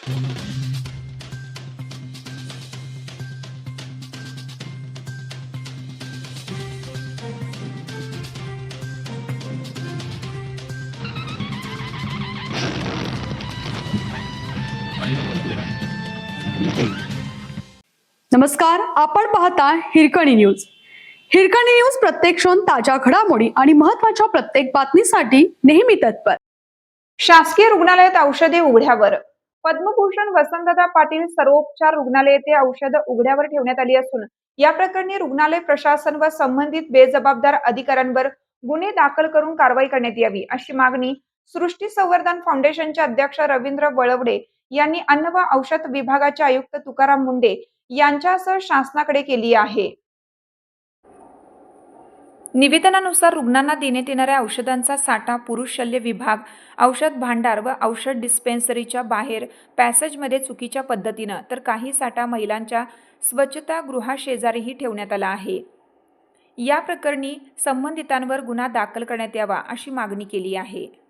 नमस्कार, आपण पाहता हिरकणी न्यूज. हिरकणी न्यूज प्रत्येक क्षण ताज्या घडामोडी आणि महत्त्वाच्या प्रत्येक बातमीसाठी नेहमी तत्पर. शासकीय रुग्णालयात औषधे उघड्यावर. पद्मभूषण वसंतदादा पाटील सर्वोपचार रुग्णालय येथे औषधं उघड्यावर ठेवण्यात आली असून या प्रकरणी रुग्णालय प्रशासन व संबंधित बेजबाबदार अधिकाऱ्यांवर गुन्हे दाखल करून कारवाई करण्यात यावी अशी मागणी सृष्टी संवर्धन फाउंडेशनचे अध्यक्ष रवींद्र वळवडे यांनी अन्न व औषध विभागाचे आयुक्त तुकाराम मुंडे यांच्यासह शासनाकडे केली आहे. निवेदनानुसार रुग्णांना देण्यात येणाऱ्या औषधांचा साठा पुरुष शल्य विभाग, औषध भांडार व औषध डिस्पेन्सरीच्या बाहेर पॅसेजमध्ये चुकीच्या पद्धतीनं तर काही साठा महिलांच्या स्वच्छतागृहाशेजारीही ठेवण्यात आला आहे. या प्रकरणी संबंधितांवर गुन्हा दाखल करण्यात यावा अशी मागणी केली आहे.